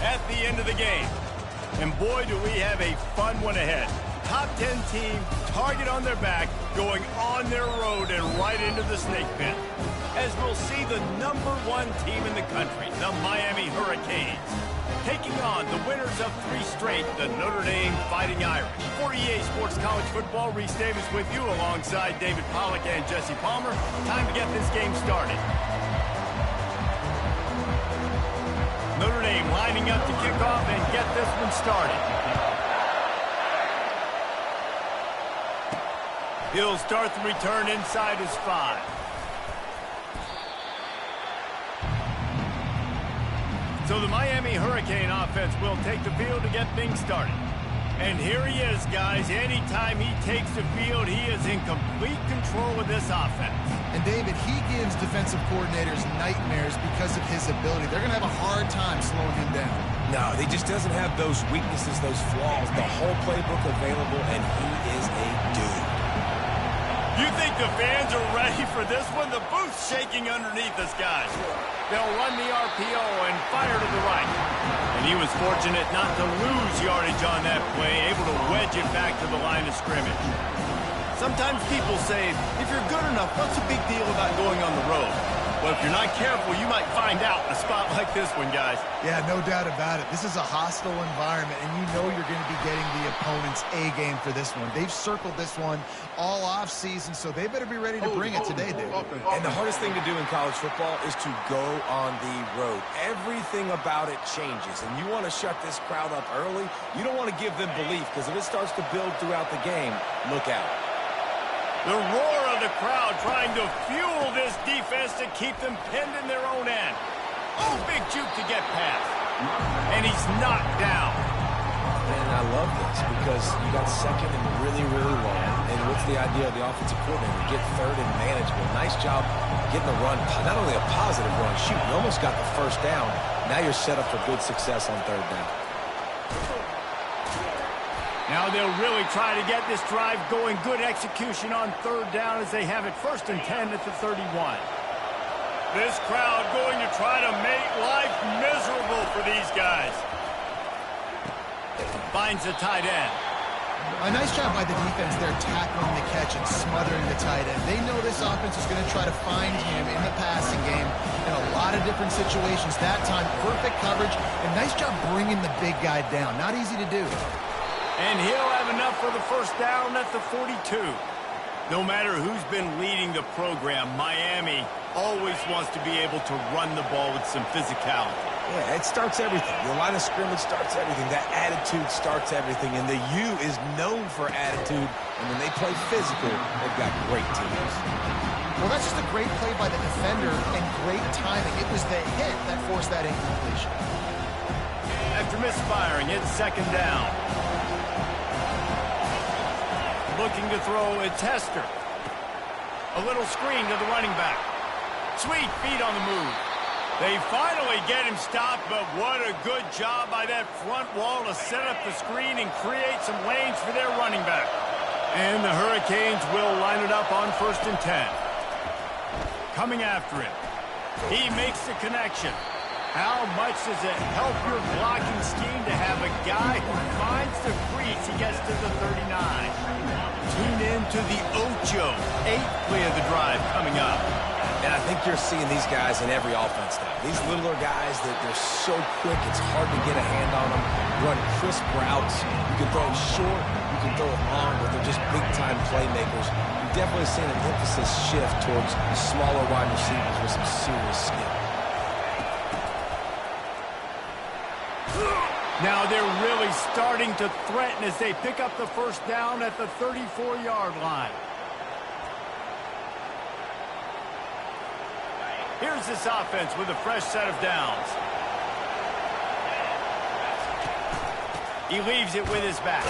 at the end of the game. And boy, do we have a fun one ahead. Top 10 team, target on their back, going on their road and right into the snake pit. As we'll see the #1 team in the country, the Miami Hurricanes, taking on the winners of 3 straight, the Notre Dame Fighting Irish. For EA Sports College Football, Reese Davis with you alongside David Pollack and Jesse Palmer. Time to get this game started. Notre Dame lining up to kick off and get this one started. He'll start the return inside his 5. So the Miami Hurricane offense will take the field to get things started. And here he is, guys. Anytime he takes the field, he is in complete control of this offense. And, David, he gives defensive coordinators nightmares because of his ability. They're going to have a hard time slowing him down. No, he just doesn't have those weaknesses, those flaws, the whole playbook available, and he is a dude. You think the fans are ready for this one? The booth's shaking underneath us, guys. They'll run the RPO and fire to the right. And he was fortunate not to lose yardage on that play, able to wedge it back to the line of scrimmage. Sometimes people say, if you're good enough, what's the big deal about going on the road? Well, if you're not careful, you might find out in a spot like this one, guys. Yeah, no doubt about it. This is a hostile environment, and you know you're going to be getting the opponent's A-game for this one. They've circled this one all off-season, so they better be ready to bring it today, Dave. And the hardest thing to do in college football is to go on the road. Everything about it changes, and you want to shut this crowd up early. You don't want to give them belief, because if it starts to build throughout the game, look out. The roar of the crowd trying to fuel this defense to keep them pinned in their own end. Oh, big juke to get past. And he's knocked down. And I love this because you got second and really, really long. And what's the idea of the offensive coordinator? Get third and manageable. Nice job getting the run. Not only a positive run, shoot, you almost got the first down. Now you're set up for good success on third down. Now they'll really try to get this drive going. Good execution on third down as they have it 1st and 10 at the 31. This crowd going to try to make life miserable for these guys. Finds the tight end. A nice job by the defense there tackling the catch and smothering the tight end. They know this offense is going to try to find him in the passing game in a lot of different situations. That time, perfect coverage, and nice job bringing the big guy down. Not easy to do. And he'll have enough for the first down at the 42. No matter who's been leading the program, Miami always wants to be able to run the ball with some physicality. Yeah, it starts everything. The line of scrimmage starts everything. That attitude starts everything. And the U is known for attitude. And when they play physical, they've got great teams. Well, that's just a great play by the defender and great timing. It was the hit that forced that incompletion. After misfiring, it's 2nd down. Looking to throw a tester. A little screen to the running back. Sweet feet on the move. They finally get him stopped, but what a good job by that front wall to set up the screen and create some lanes for their running back. And the Hurricanes will line it up on 1st and 10. Coming after him. He makes the connection. How much does it help your blocking scheme to have a guy who finds the crease? He gets to the 39. Tune in to the Ocho. 8th play of the drive coming up. And I think you're seeing these guys in every offense now. These littler guys, they're so quick, it's hard to get a hand on them. Run crisp routes. You can throw it short, you can throw it long, but they're just big-time playmakers. You've definitely seen an emphasis shift towards smaller wide receivers with some serious skill. Now they're really starting to threaten as they pick up the first down at the 34-yard line. Here's this offense with a fresh set of downs. He leaves it with his back.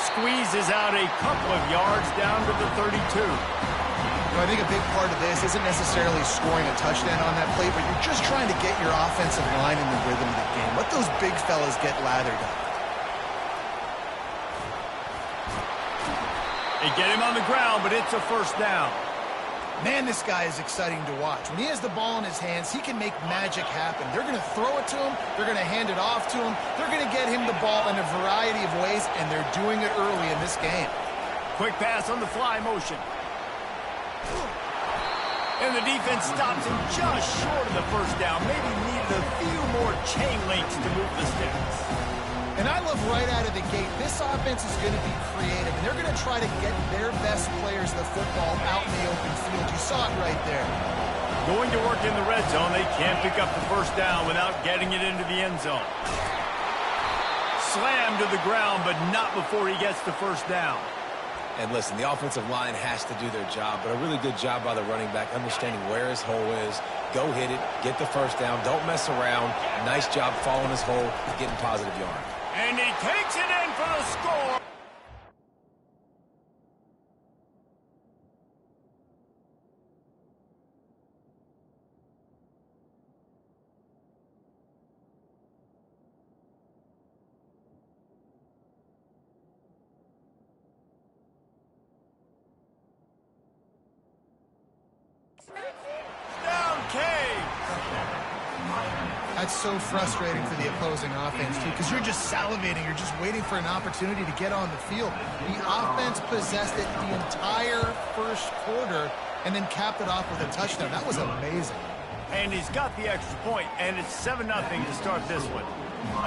Squeezes out a couple of yards down to the 32. I think a big part of this isn't necessarily scoring a touchdown on that play, but you're just trying to get your offensive line in the rhythm of the game. Let those big fellas get lathered up. They get him on the ground, but it's a first down. Man, this guy is exciting to watch. When he has the ball in his hands, he can make magic happen. They're going to throw it to him. They're going to hand it off to him. They're going to get him the ball in a variety of ways, and they're doing it early in this game. Quick pass on the fly motion. And the defense stops him just short of the first down. Maybe needed a few more chain links to move the sticks. And I love right out of the gate, this offense is going to be creative, and they're going to try to get their best players the football out in the open field. You saw it right there. Going to work in the red zone, they can't pick up the first down without getting it into the end zone. Slammed to the ground, but not before he gets the first down. And listen, the offensive line has to do their job, but a really good job by the running back, understanding where his hole is. Go hit it, get the first down, don't mess around. Nice job following his hole, getting positive yards. And he takes it in for the score. That's so frustrating for the opposing offense, too, because you're just salivating. You're just waiting for an opportunity to get on the field. The offense possessed it the entire first quarter and then capped it off with a touchdown. That was amazing. And he's got the extra point, and it's 7-0 to start this one.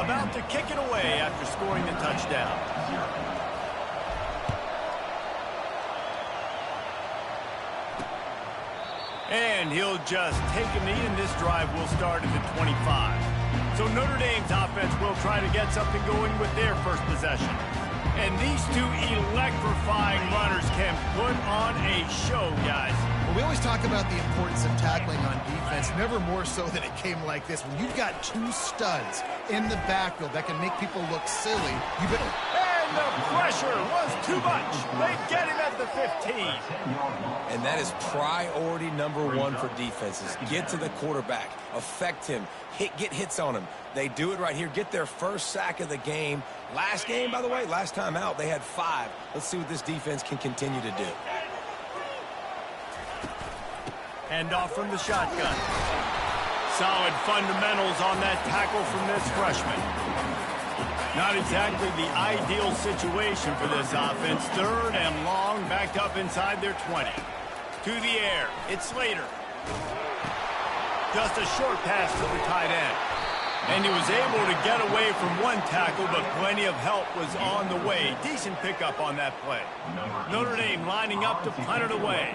About to kick it away after scoring the touchdown. And he'll just take a knee, and this drive will start at the 25. So Notre Dame's offense will try to get something going with their first possession. And these two electrifying runners can put on a show, guys. Well, we always talk about the importance of tackling on defense, never more so than it came like this. When you've got two studs in the backfield that can make people look silly, you better... And the pressure was too much. They get him at the 15. And that is priority number one for defenses. Get to the quarterback, affect him, get hits on him. They do it right here, get their first sack of the game. Last game, by the way, last time out, they had 5. Let's see what this defense can continue to do. Hand off from the shotgun. Solid fundamentals on that tackle from this freshman. Not exactly the ideal situation for this offense. 3rd and long, backed up inside their 20. To the air, it's Slater. Just a short pass to the tight end. And he was able to get away from one tackle, but plenty of help was on the way. Decent pickup on that play. Notre Dame lining up to punt it away.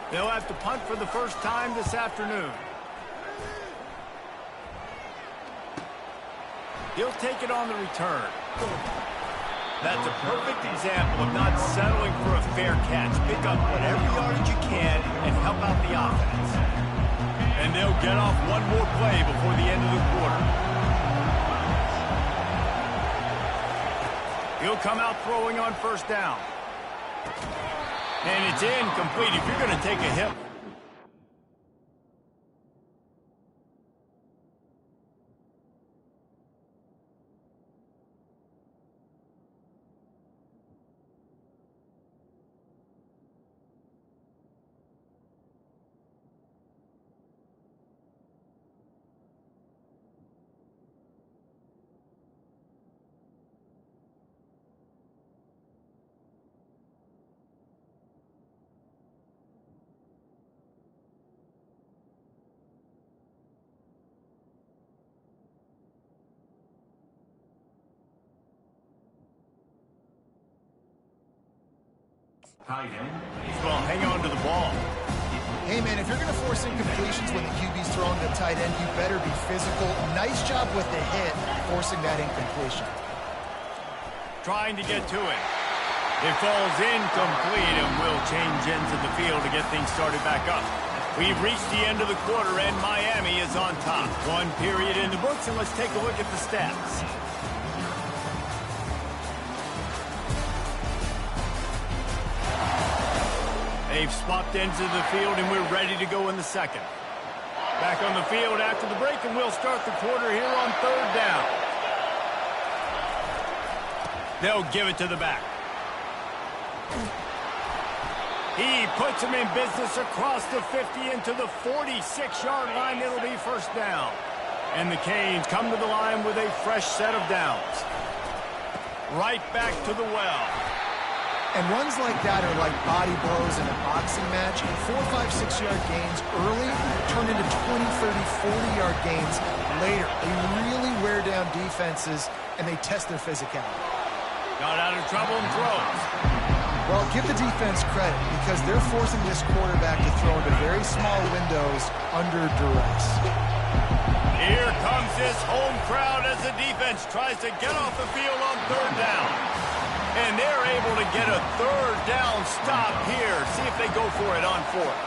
They'll have to punt for the first time this afternoon. He'll take it on the return. That's a perfect example of not settling for a fair catch. Pick up whatever yardage you can and help out the offense. And they'll get off one more play before the end of the quarter. He'll come out throwing on first down. And it's incomplete. If you're going to take a hit, well, hang on to the ball. Hey, man, if you're going to force incompletions when the QB's throwing the tight end, you better be physical. Nice job with the hit, forcing that incompletion. Trying to get to it. It falls incomplete, and will change ends of the field to get things started back up. We've reached the end of the quarter, and Miami is on top. 1 period in the books, and let's take a look at the stats. They've swapped ends of the field, and we're ready to go in the second. Back on the field after the break, and we'll start the quarter here on 3rd down. They'll give it to the back. He puts him in business across the 50 into the 46-yard line. It'll be first down. And the Canes come to the line with a fresh set of downs. Right back to the well. And runs like that are like body blows in a boxing match. 4, 5, 6-yard gains early turn into 20, 30, 40-yard gains later. They really wear down defenses, and they test their physicality. Got out of trouble and throws. Well, give the defense credit because they're forcing this quarterback to throw into very small windows under duress. Here comes this home crowd as the defense tries to get off the field on third down. And they're able to get a third down stop here. See if they go for it on fourth.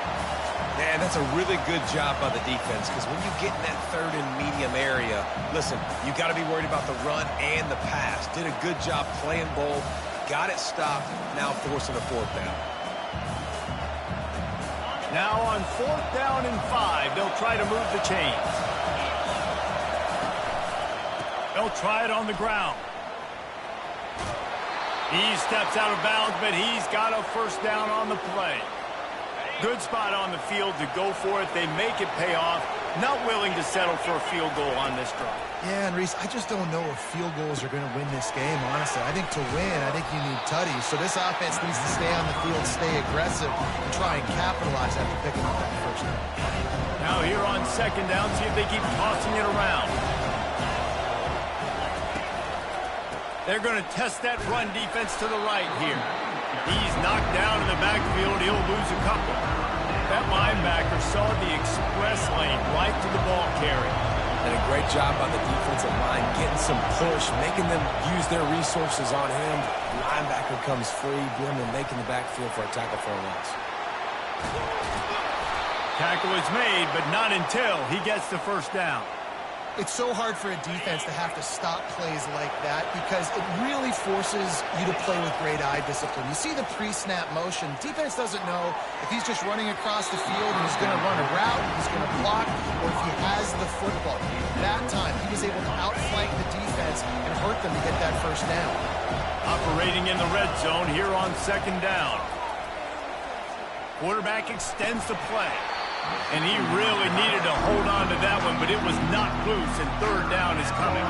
Man, that's a really good job by the defense because when you get in that third and medium area, listen, you got to be worried about the run and the pass. Did a good job playing both. Got it stopped, now forcing a fourth down. Now on fourth down and 5, they'll try to move the chains. They'll try it on the ground. He steps out of bounds, but he's got a first down on the play. Good spot on the field to go for it. They make it pay off. Not willing to settle for a field goal on this drive. Yeah, and Reese, I just don't know if field goals are going to win this game, honestly. I think to win, I think you need tutties. So this offense needs to stay on the field, stay aggressive, and try and capitalize after picking up that first down. Now here on second down, see if they keep tossing it around. They're going to test that run defense to the right here. He's knocked down in the backfield. He'll lose a couple. That linebacker saw the express lane right to the ball carrier. And a great job by the defensive line, getting some push, making them use their resources on him. The linebacker comes free, bring him making the backfield for a tackle for a loss. Tackle is made, but not until he gets the first down. It's so hard for a defense to have to stop plays like that because it really forces you to play with great eye discipline. You see the pre-snap motion. Defense doesn't know if he's just running across the field and he's going to run a route, he's going to block, or if he has the football. That time, he was able to outflank the defense and hurt them to get that first down. Operating in the red zone here on second down. Quarterback extends the play. And he really needed to hold on to that one, but it was not loose, and third down is coming.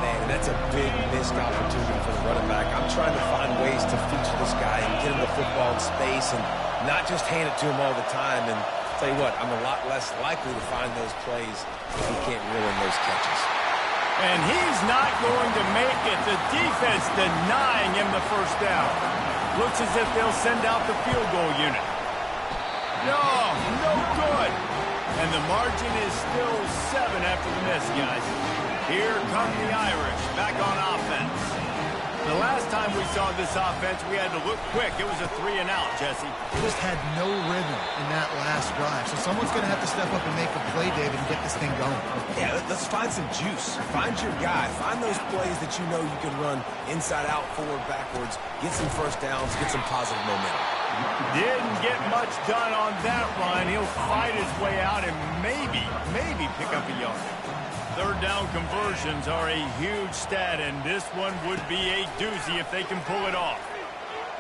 Man, that's a big missed opportunity for the running back. I'm trying to find ways to feature this guy and get him the football in space and not just hand it to him all the time. And tell you what, I'm a lot less likely to find those plays if he can't reel in those catches. And he's not going to make it. The defense denying him the first down. Looks as if they'll send out the field goal unit. No good. And the margin is still 7 after the miss, guys. Here come the Irish back on offense. The last time we saw this offense, we had to look quick. It was a 3-and-out, Jesse. Just had no rhythm in that last drive. So someone's going to have to step up and make a play, David, and get this thing going. Yeah, let's find some juice. Find your guy. Find those plays that you know you can run inside out, forward, backwards, get some first downs, get some positive momentum. Didn't get much done on that run. He'll fight his way out and maybe pick up a yard. Third down conversions are a huge stat, and this one would be a doozy if they can pull it off.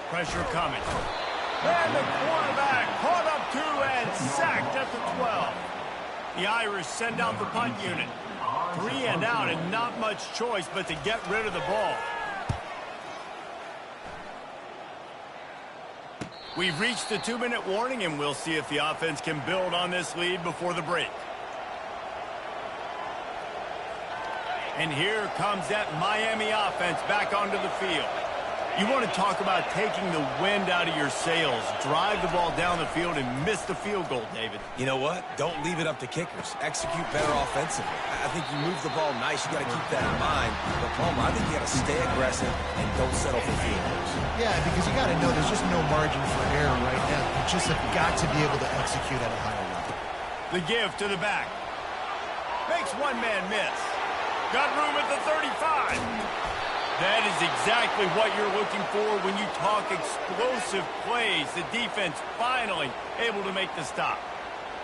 Pressure coming. And the quarterback caught up to and sacked at the 12. The Irish send out the punt unit. 3 and out and not much choice but to get rid of the ball. We've reached the 2-minute warning, and we'll see if the offense can build on this lead before the break. And here comes that Miami offense back onto the field. You want to talk about taking the wind out of your sails. Drive the ball down the field and miss the field goal, David. You know what? Don't leave it up to kickers. Execute better offensively. I think you move the ball nice. You got to keep that in mind. But, Palmer, I think you got to stay aggressive and don't settle for field goals. Yeah, because you got to know there's just no margin for error right now. You just have got to be able to execute at a higher level. The give to the back. Makes one man miss. Got room at the 35. That is exactly what you're looking for when you talk explosive plays. The defense finally able to make the stop.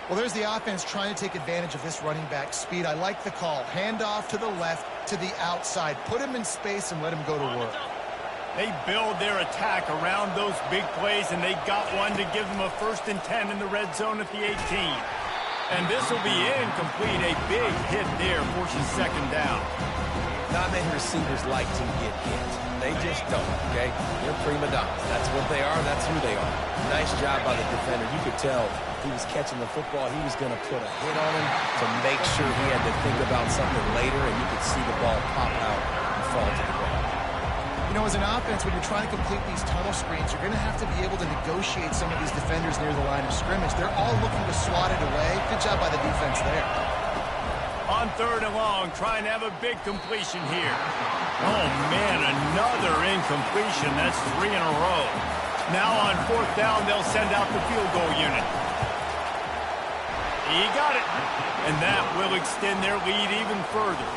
Well, there's the offense trying to take advantage of this running back speed. I like the call. Hand off to the left, to the outside. Put him in space and let him go to work. They build their attack around those big plays, and they got one to give them a 1st and 10 in the red zone at the 18. And this will be incomplete. A big hit there forces 2nd down. Not many receivers like to get hit. They just don't, okay? They're prima donnas. That's what they are. That's who they are. Nice job by the defender. You could tell he was catching the football. He was going to put a hit on him to make sure he had to think about something later, and you could see the ball pop out and fall to the ground. You know, as an offense, when you're trying to complete these tunnel screens, you're going to have to be able to negotiate some of these defenders near the line of scrimmage. They're all looking to swat it away. Good job by the defense there. On 3rd and long, trying to have a big completion here. Oh, man, another incompletion. That's 3 in a row. Now on 4th down, they'll send out the field goal unit. He got it. And that will extend their lead even further.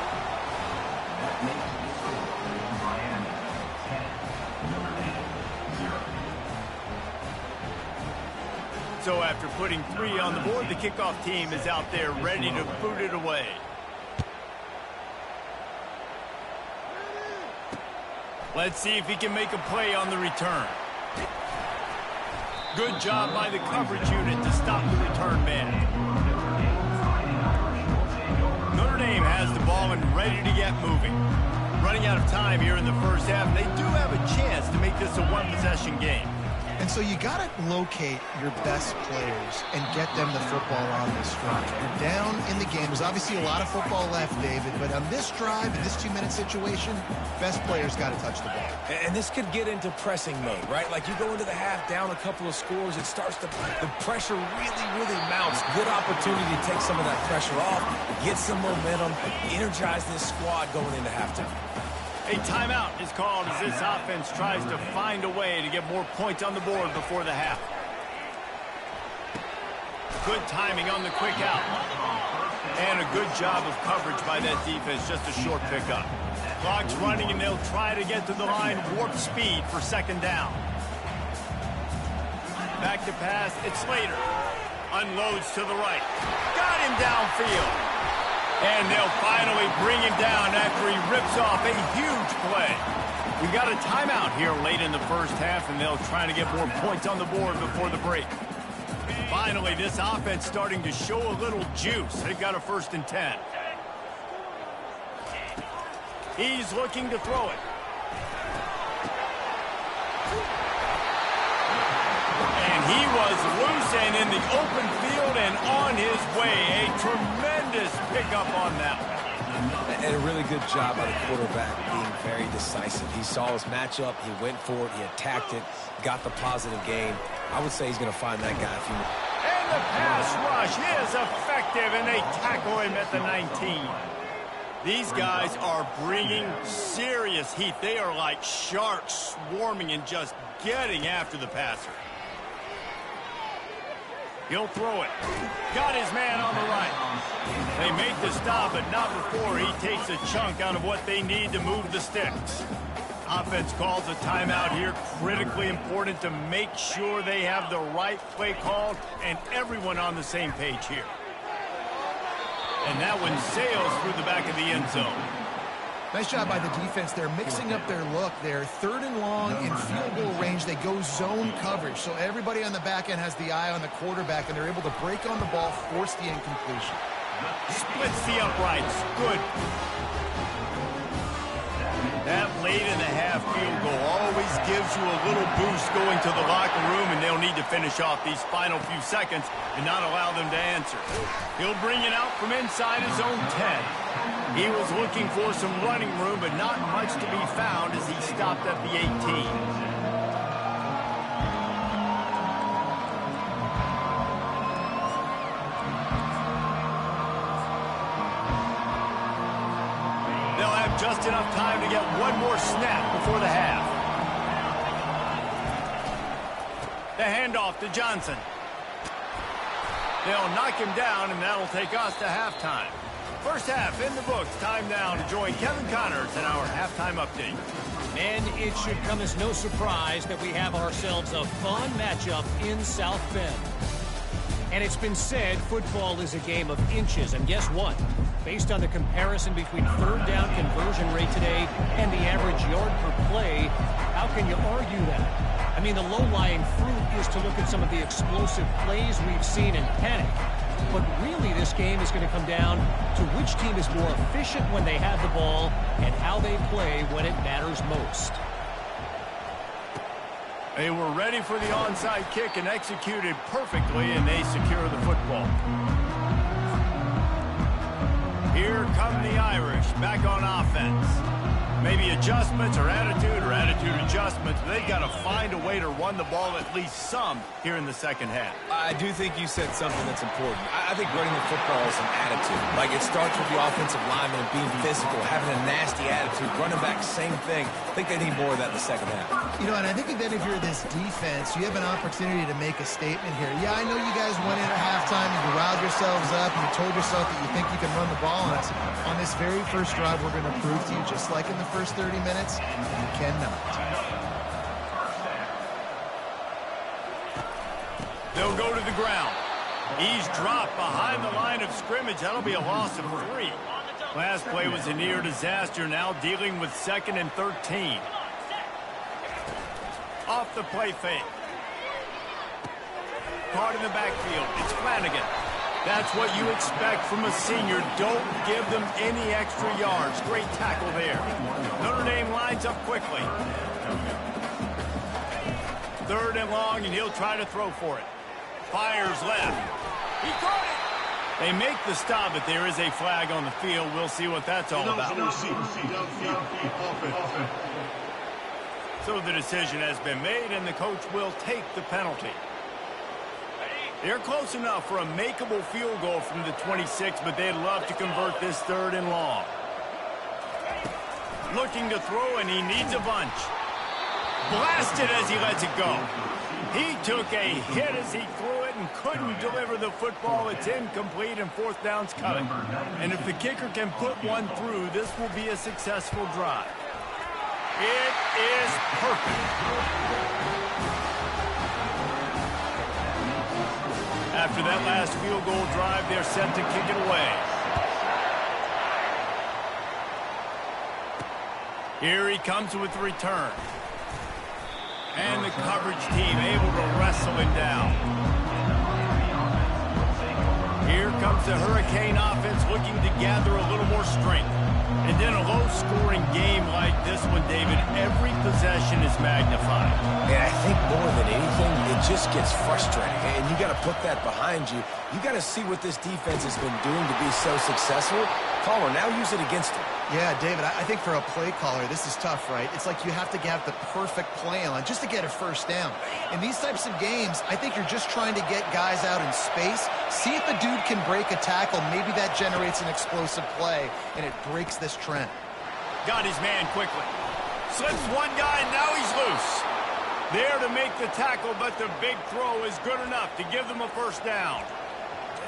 So after putting 3 on the board, the kickoff team is out there ready to boot it away. Let's see if he can make a play on the return. Good job by the coverage unit to stop the return man. Notre Dame has the ball and ready to get moving. Running out of time here in the 1st half, and they do have a chance to make this a 1-possession game. And so you got to locate your best players and get them the football on this drive. You're down in the game. There's obviously a lot of football left, David, but on this drive, in this 2-minute situation, best players got to touch the ball. And this could get into pressing mode, right? Like you go into the half down a couple of scores, it starts to, the pressure really mounts. Good opportunity to take some of that pressure off, get some momentum, energize this squad going into halftime. A timeout is called as this offense tries to find a way to get more points on the board before the half. Good timing on the quick out. And a good job of coverage by that defense, just a short pickup. Clock's running, and they'll try to get to the line, warp speed for 2nd down. Back to pass, it's Slater. Unloads to the right. Got him downfield. And they'll finally bring him down after he rips off a huge play. We got a timeout here late in the 1st half, and they'll try to get more points on the board before the break. Finally, this offense starting to show a little juice. They've got a 1st and 10. He's looking to throw it. And he was loose and in the open field and on his way. A tremendous pickup on that one. And a really good job by the quarterback being very decisive. He saw his matchup, he went for it, he attacked it, got the positive gain. I would say he's going to find that guy a few more. And the pass rush is effective, and they tackle him at the 19. These guys are bringing serious heat. They are like sharks swarming and just getting after the passer. He'll throw it. Got his man on the right. They make the stop, but not before he takes a chunk out of what they need to move the sticks. Offense calls a timeout here. Critically important to make sure they have the right play called and everyone on the same page here. And that one sails through the back of the end zone. Nice job by the defense. They're mixing up their look. They're 3rd and long in field goal range. They go zone coverage. So everybody on the back end has the eye on the quarterback, and they're able to break on the ball, force the incompletion. Splits the uprights. Good. That late in the half field goal always gives you a little boost going to the locker room, and they'll need to finish off these final few seconds and not allow them to answer. He'll bring it out from inside his own 10. He was looking for some running room, but not much to be found as he stopped at the 18. Just enough time to get one more snap before the half. The handoff to Johnson. They'll knock him down, and that'll take us to halftime. 1st half in the books. Time now to join Kevin Connors in our halftime update. And it should come as no surprise that we have ourselves a fun matchup in South Bend. And it's been said football is a game of inches, and guess what? Based on the comparison between third down conversion rate today and the average yard per play, how can you argue that? I mean, the low-lying fruit is to look at some of the explosive plays we've seen in panic. But really, this game is going to come down to which team is more efficient when they have the ball and how they play when it matters most. They were ready for the onside kick and executed perfectly, and they secure the football. Here come the Irish back on offense. Maybe adjustments or attitude adjustments. They've got to find a way to run the ball at least some here in the second half. I do think you said something that's important. I think running the football is an attitude. Like, it starts with the offensive lineman being physical, having a nasty attitude. Running back, same thing. I think they need more of that in the second half. You know, and I think that if you're this defense, you have an opportunity to make a statement here. Yeah, I know you guys went in at halftime, you riled yourselves up, and you told yourself that you think you can run the ball on us. On this very first drive, we're going to prove to you, just like in the first 30 minutes, you cannot. They'll go to the ground. He's dropped behind the line of scrimmage. That'll be a loss of 3. Last play was a near disaster. Now dealing with 2nd and 13. Off the play fake. Caught in the backfield. It's Flanagan. That's what you expect from a senior. Don't give them any extra yards. Great tackle there. Notre Dame lines up quickly. 3rd and long, and he'll try to throw for it. Fires left. He caught it. They make the stop, but there is a flag on the field. We'll see what that's all about. So the decision has been made, and the coach will take the penalty. They're close enough for a makeable field goal from the 26, but they'd love to convert this 3rd and long. Looking to throw, and he needs a bunch. Blasted as he lets it go. He took a hit as he threw it and couldn't deliver the football. It's incomplete, and 4th down's coming. And if the kicker can put one through, this will be a successful drive. It is perfect. After that last field goal drive, they're set to kick it away. Here he comes with the return. And the coverage team able to wrestle him down. Here comes the Hurricane offense looking to gather a little more strength. And in a low-scoring game like this one, David, every possession is magnified. And I think more than anything, it just gets frustrating. And you got to put that behind you. You got to see what this defense has been doing to be so successful. Caller, now use it against them. Yeah, David, I think for a play caller, this is tough, right? It's like you have to have the perfect play on just to get a first down. In these types of games, I think you're just trying to get guys out in space, see if the dude can break a tackle. Maybe that generates an explosive play, and it breaks this trend. Got his man quickly. Slips one guy, and now he's loose. There to make the tackle, but the big throw is good enough to give them a first down.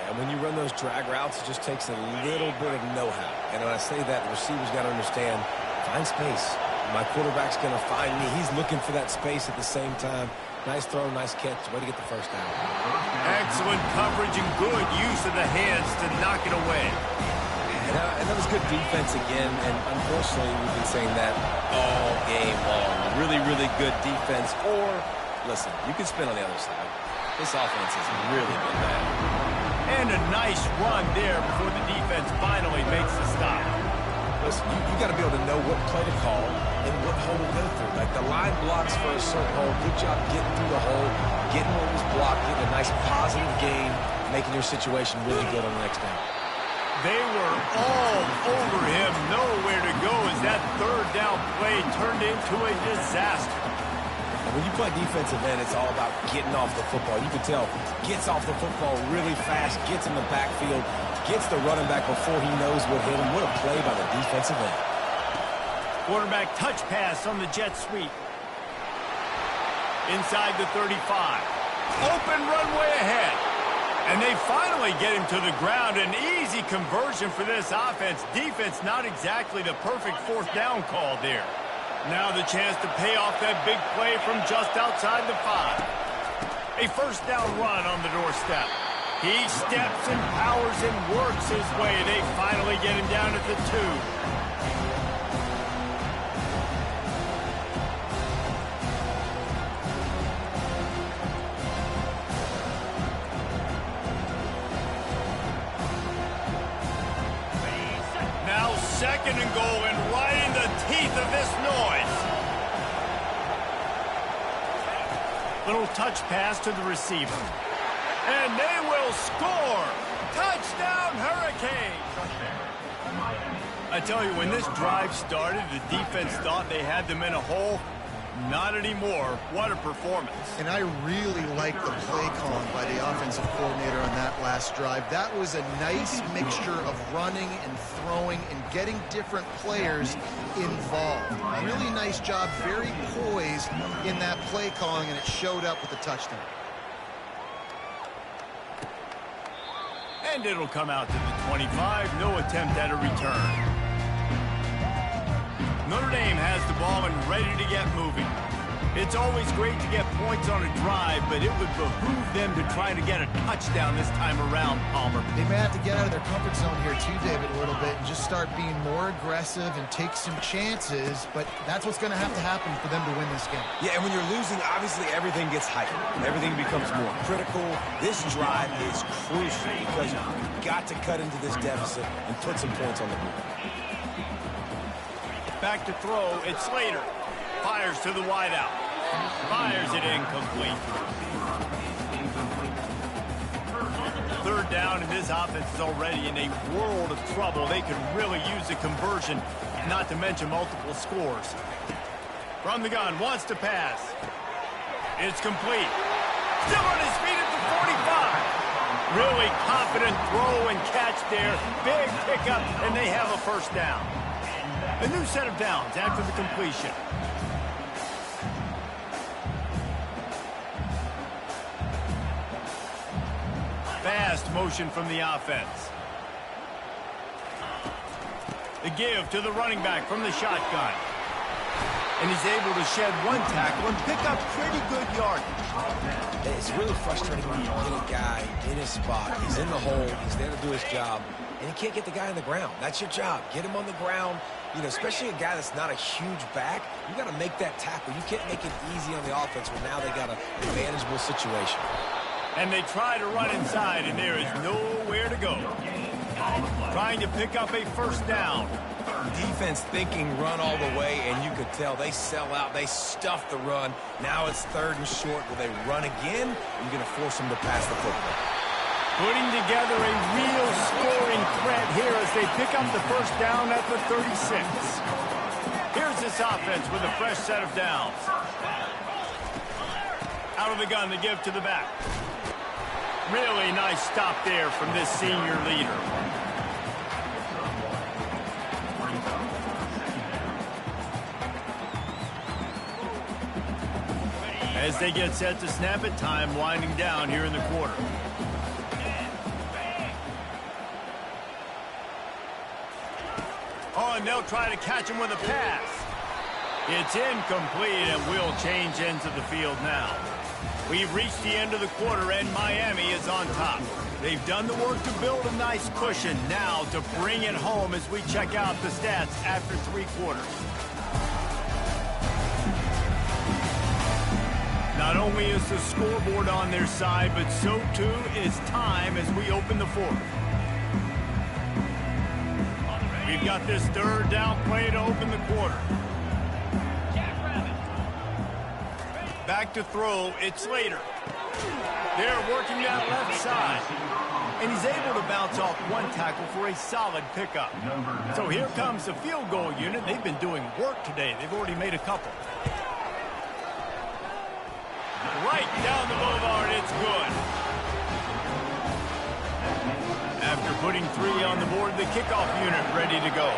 And when you run those drag routes, it just takes a little bit of know-how. And when I say that, the receiver's got to understand, find space. My quarterback's going to find me. He's looking for that space at the same time. Nice throw, nice catch. Way to get the first down. Excellent coverage and good use of the hands to knock it away. And that was good defense again. And unfortunately, we've been saying that all game long. Really, really good defense. Or, listen, you can spin on the other side. This offense has really been bad. And a nice run there before the defense finally makes the stop. Listen, you got to be able to know what play to call and what hole to go through. Like, the line blocks for a certain hole. Good job getting through the hole, getting what was blocked, getting a nice positive gain, making your situation really good on the next down. They were all over him, nowhere to go as that 3rd down play turned into a disaster. When you play defensive end, it's all about getting off the football. You can tell, gets off the football really fast, gets in the backfield, gets the running back before he knows what hit him. What a play by the defensive end. Quarterback touch pass on the jet sweep. Inside the 35. Open runway ahead. And they finally get him to the ground. An easy conversion for this offense. Defense not exactly the perfect 4th down call there. Now the chance to pay off that big play from just outside the 5. A first down run on the doorstep. He steps and powers and works his way. They finally get him down at the 2. Second and goal, and right in the teeth of this noise. Little touch pass to the receiver. And they will score. Touchdown, Hurricanes. I tell you, when this drive started, the defense thought they had them in a hole. Not anymore. What a performance. And I really like the play calling by the offensive coordinator on that last drive. That was a nice mixture of running and throwing and getting different players involved. Really nice job, very poised in that play calling, and it showed up with a touchdown. And it'll come out to the 25. No attempt at a return. Notre Dame has the ball and ready to get moving. It's always great to get points on a drive, but it would behoove them to try to get a touchdown this time around, Palmer. They may have to get out of their comfort zone here too, David, a little bit, and just start being more aggressive and take some chances, but that's what's going to happen for them to win this game. Yeah, and when you're losing, obviously everything gets heightened. Everything becomes more critical. This drive is crucial because you've got to cut into this deficit and put some points on the board. Back to throw, it's Slater. Fires to the wideout. Fires it incomplete. Third down, and this offense is already in a world of trouble. They could really use a conversion, not to mention multiple scores. From the gun, wants to pass. It's complete. Still on his feet at the 45. Really confident throw and catch there. Big pickup, and they have a first down. A new set of downs after the completion. Fast motion from the offense. The give to the running back from the shotgun. And he's able to shed one tackle and pick up pretty good yardage. It's really frustrating when you get a guy in his spot. He's in the hole. He's there to do his job. And you can't get the guy on the ground. That's your job. Get him on the ground. You know, especially a guy that's not a huge back, you got to make that tackle. You can't make it easy on the offense when now they got a manageable situation. And they try to run inside, and there is nowhere to go. Trying to pick up a first down. Defense thinking run all the way, and you could tell they sell out. They stuff the run. Now it's third and short. Will they run again? You're going to force them to pass the football. Putting together a real scoring threat here as they pick up the first down at the 36. Here's this offense with a fresh set of downs. Out of the gun, the give to the back. Really nice stop there from this senior leader. As they get set to snap it, time winding down here in the quarter. Oh, and they'll try to catch him with a pass. It's incomplete, and we'll change ends of the field now. We've reached the end of the quarter, and Miami is on top. They've done the work to build a nice cushion. Now to bring it home as we check out the stats after 3 quarters. Not only is the scoreboard on their side, but so too is time as we open the fourth. We've got this third down play to open the quarter. Back to throw, it's Slater. They're working that left side. And he's able to bounce off one tackle for a solid pickup. So here comes the field goal unit. They've been doing work today. They've already made a couple. Right down the boulevard, it's good. After putting 3 on the board, the kickoff unit ready to go.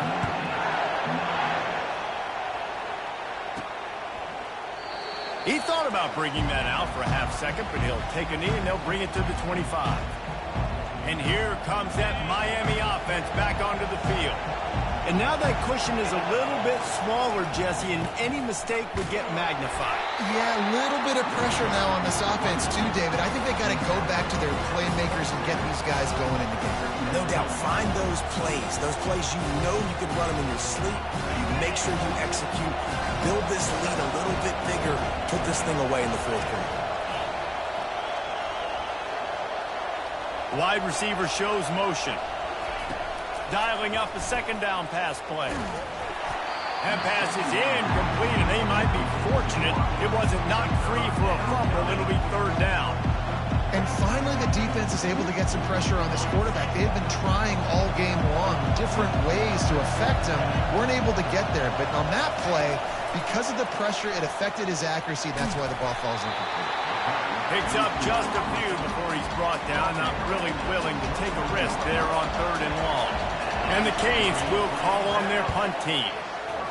He thought about bringing that out for a half second, but he'll take a knee and they'll bring it to the 25. And here comes that Miami offense back onto the field. And now that cushion is a little bit smaller, Jesse, and any mistake would get magnified. Yeah, a little bit of pressure now on this offense too, David. I think they got to go back to their playmakers and get these guys going in the game. No doubt, find those plays you know you can run them in your sleep. You make sure you execute, build this lead a little bit bigger, put this thing away in the fourth quarter. Wide receiver shows motion. Dialing up a second down pass play. That pass is incomplete, and they might be fortunate it wasn't knocked free for a fumble. It'll be third down. And finally, the defense is able to get some pressure on this quarterback. They've been trying all game long different ways to affect him. Weren't able to get there, but on that play, because of the pressure, it affected his accuracy. That's why the ball falls incomplete. Picks up just a few before he's brought down. Not really willing to take a risk there on third and long. And the Canes will call on their punt team.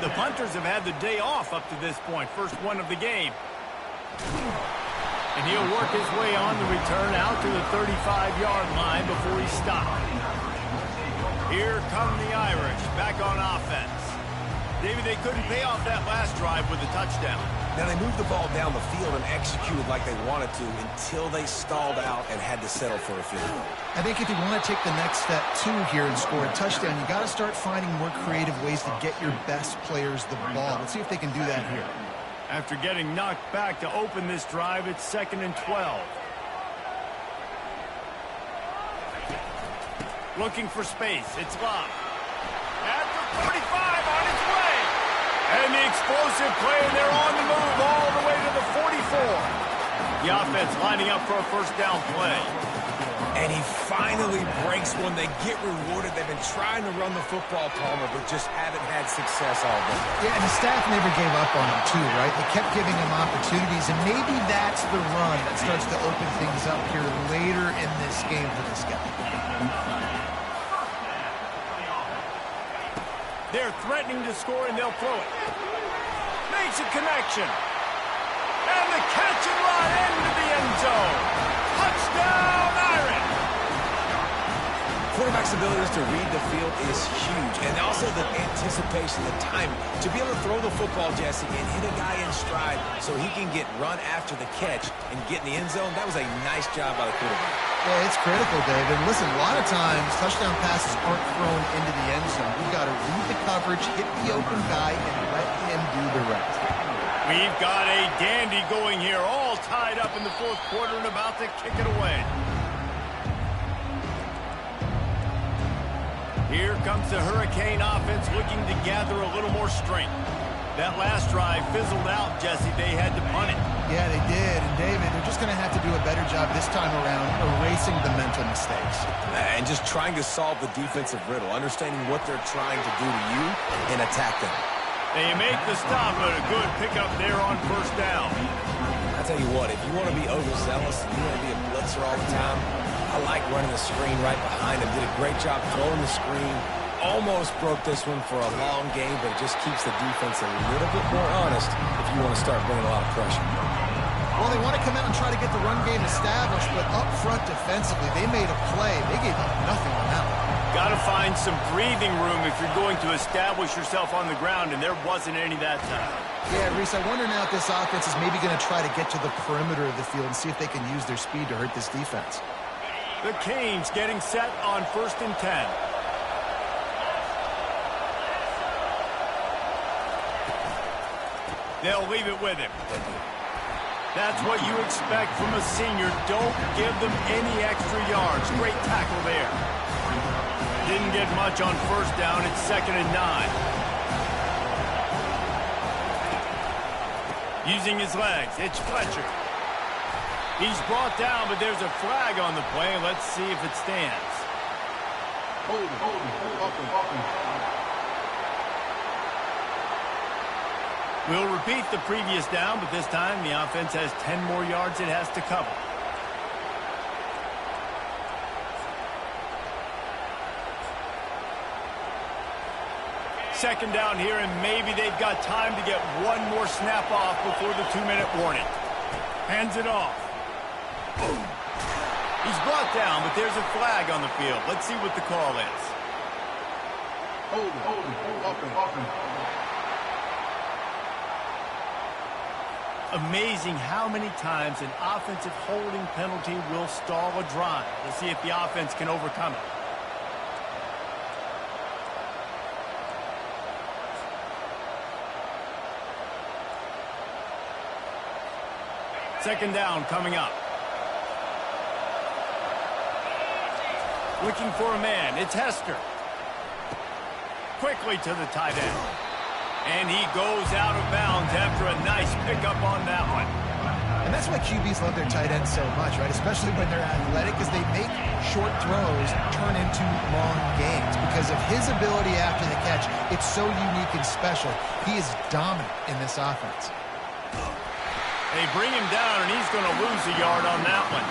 The punters have had the day off up to this point. First one of the game. And he'll work his way on the return out to the 35-yard line before he's stopped. Here come the Irish back on offense. David, they couldn't pay off that last drive with a touchdown. Now, they moved the ball down the field and executed like they wanted to until they stalled out and had to settle for a field goal. I think if you want to take the next step, too, here and score a touchdown, you got to start finding more creative ways to get your best players the ball. Let's see if they can do that here. After getting knocked back to open this drive, it's 2nd and 12. Looking for space. It's Love. At the 45, on its way. And the explosive play, and they're on the move all the way to the 44. The offense lining up for a first down play. And he finally breaks one. They get rewarded. They've been trying to run the football, Palmer, but just haven't had success all day. Yeah, and the staff never gave up on him, too, right? They kept giving him opportunities, and maybe that's the run that starts to open things up here later in this game for this guy. They're threatening to score, and they'll throw it. Makes a connection. And the catch and run into the end zone. Touchdown, Irish! Quarterback's abilities to read the field is huge, and also the anticipation, the timing. To be able to throw the football, Jesse, and hit a guy in stride so he can get run after the catch and get in the end zone, that was a nice job by the quarterback. Yeah, it's critical, David. Listen, a lot of times, touchdown passes aren't thrown into the end zone. You've got to read the coverage, hit the open guy, and let him do the rest. We've got a dandy going here, all tied up in the fourth quarter and about to kick it away. Here comes the Hurricane offense looking to gather a little more strength. That last drive fizzled out, Jesse. They had to punt it. Yeah, they did. And, David, they're just going to have to do a better job this time around erasing the mental mistakes. And just trying to solve the defensive riddle, understanding what they're trying to do to you and attack them. They make the stop, but a good pickup there on first down. I tell you what, if you want to be overzealous and you want to be a blitzer all the time, I like running the screen right behind him. Did a great job throwing the screen. Almost broke this one for a long game, but it just keeps the defense a little bit more honest if you want to start bringing a lot of pressure. Well, they want to come out and try to get the run game established, but up front defensively, they made a play. They gave up nothing on that one. Got to find some breathing room if you're going to establish yourself on the ground, and there wasn't any that time. Yeah, Reese, I wonder now if this offense is maybe going to try to get to the perimeter of the field and see if they can use their speed to hurt this defense. The Canes getting set on 1st and 10. They'll leave it with him. That's what you expect from a senior. Don't give them any extra yards. Great tackle there. Didn't get much on first down. It's 2nd and 9. Using his legs, it's Fletcher. He's brought down, but there's a flag on the play. Let's see if it stands. We'll repeat the previous down, but this time the offense has 10 more yards it has to cover. Second down here, and maybe they've got time to get one more snap off before the 2-minute warning. Hands it off. He's brought down, but there's a flag on the field. Let's see what the call is. Amazing how many times an offensive holding penalty will stall a drive. Let's see if the offense can overcome it. Second down coming up. Looking for a man. It's Hester. Quickly to the tight end. And he goes out of bounds after a nice pickup on that one. And that's why QBs love their tight ends so much, right? Especially when they're athletic, because they make short throws turn into long gains. Because of his ability after the catch, it's so unique and special. He is dominant in this offense. They bring him down, and he's going to lose a yard on that one.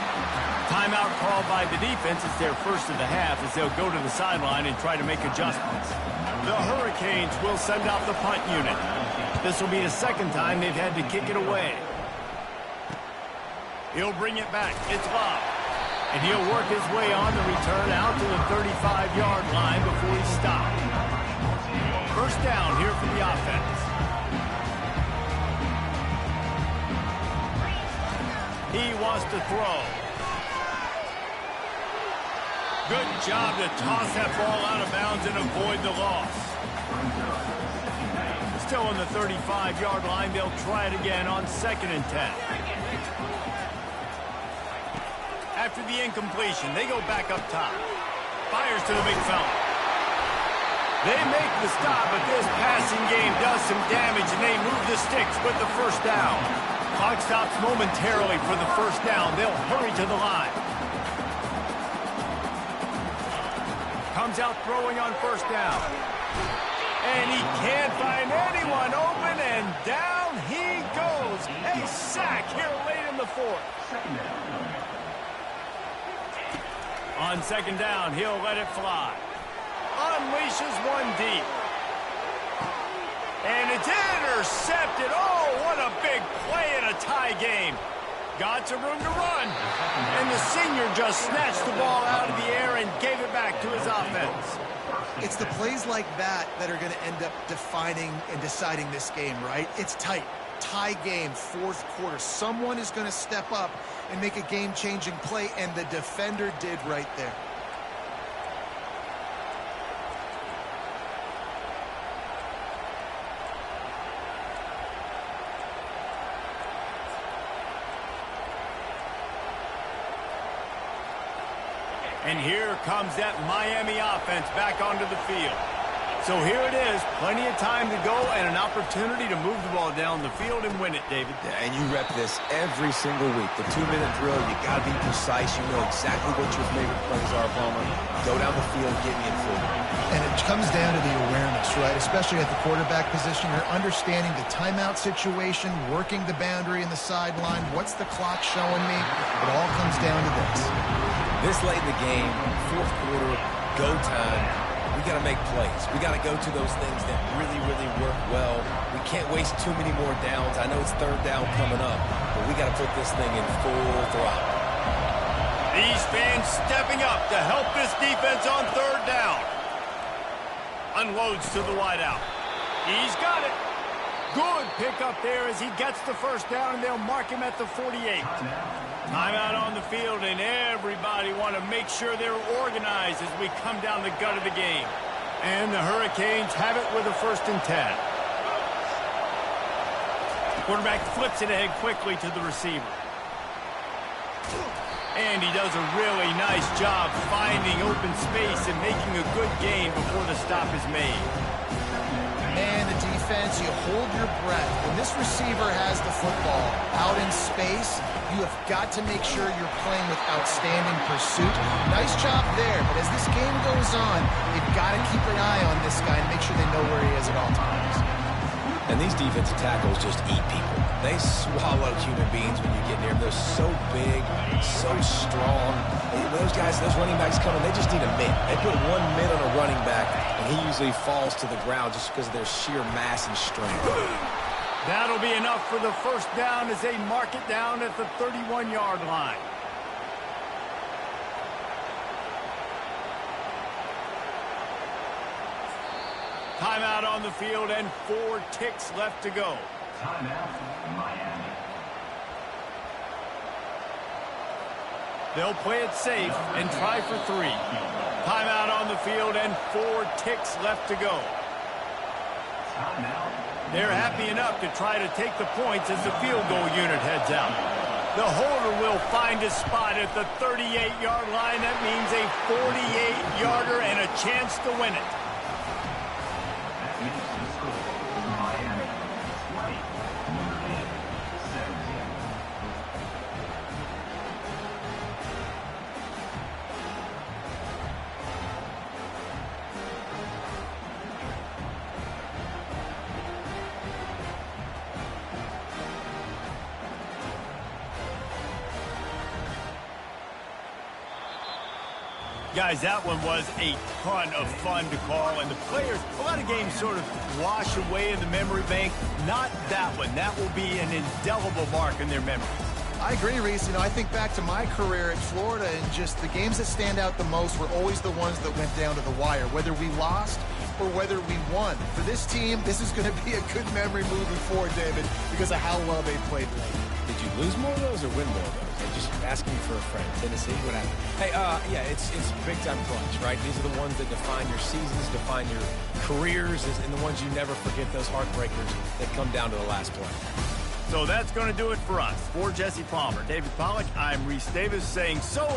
Timeout called by the defense. It's their first of the half as they'll go to the sideline and try to make adjustments. The Hurricanes will send out the punt unit. This will be the second time they've had to kick it away. He'll bring it back. It's Love. And he'll work his way on the return out to the 35-yard line before he's stopped. First down here for the offense. He wants to throw. Good job to toss that ball out of bounds and avoid the loss. Still on the 35-yard line. They'll try it again on 2nd and 10. After the incompletion, they go back up top. Fires to the big fella. They make the stop, but this passing game does some damage, and they move the sticks with the first down. Clock stops momentarily for the first down. They'll hurry to the line. Comes out throwing on first down. And he can't find anyone open, and down he goes. A sack here late in the fourth. On second down, he'll let it fly. Unleashes one deep. And it's intercepted. Oh, what a big play in a tie game. Got some room to run. And the senior just snatched the ball out of the air and gave it back to his offense. It's the plays like that that are going to end up defining and deciding this game, right? It's tight. Tie game, fourth quarter. Someone is going to step up and make a game-changing play, and the defender did right there. And here comes that Miami offense back onto the field. So here it is, plenty of time to go and an opportunity to move the ball down the field and win it, David. Yeah, and you rep this every single week. The 2-minute drill, you got to be precise. You know exactly what your favorite plays are, Palmer. Go down the field, get me in field. And it comes down to the awareness, right? Especially at the quarterback position. You're understanding the timeout situation, working the boundary and the sideline. What's the clock showing me? It all comes down to this. This late in the game, fourth quarter, go time. We got to make plays. We got to go to those things that really, really work well. We can't waste too many more downs. I know it's third down coming up, but we got to put this thing in full throttle. These fans stepping up to help this defense on third down. Unloads to the wideout. He's got it. Good pickup there as he gets the first down, and they'll mark him at the 48. Timeout on the field, and everybody want to make sure they're organized as we come down the gut of the game. And the Hurricanes have it with a 1st and 10. Quarterback flips it ahead quickly to the receiver. And he does a really nice job finding open space and making a good gain before the stop is made. Man, the defense, you hold your breath. When this receiver has the football out in space, you have got to make sure you're playing with outstanding pursuit. Nice job there, but as this game goes on, you've got to keep an eye on this guy and make sure they know where he is at all times. And these defensive tackles just eat people. They swallow human beings when you get near them. They're so big, so strong. Those guys, those running backs coming, they just need a mitt. They put 1 mitt on a running back, and he usually falls to the ground just because of their sheer mass and strength. That'll be enough for the first down as they mark it down at the 31-yard line. Timeout on the field and 4 ticks left to go. Timeout, Miami. They'll play it safe and try for 3. Timeout on the field and 4 ticks left to go. Timeout. They're happy enough to try to take the points as the field goal unit heads out. The holder will find a spot at the 38-yard line. That means a 48-yarder and a chance to win it. That makes the score Miami 20, Notre Dame 17. Guys, that one was a ton of fun to call, and the players, a lot of games sort of wash away in the memory bank. Not that one. That will be an indelible mark in their memory. I agree, Reese. I think back to my career at Florida, and just the games that stand out the most were always the ones that went down to the wire, whether we lost or whether we won. For this team, this is going to be a good memory moving forward, David, because of how well they played late. Did you lose more of those or win more of those? I'm just asking for a friend. Tennessee, what happened? Hey, yeah, it's big-time clutch, right? These are the ones that define your seasons, define your careers, and the ones you never forget, those heartbreakers that come down to the last play. So that's going to do it for us. For Jesse Palmer, David Pollack, I'm Reese Davis saying so long.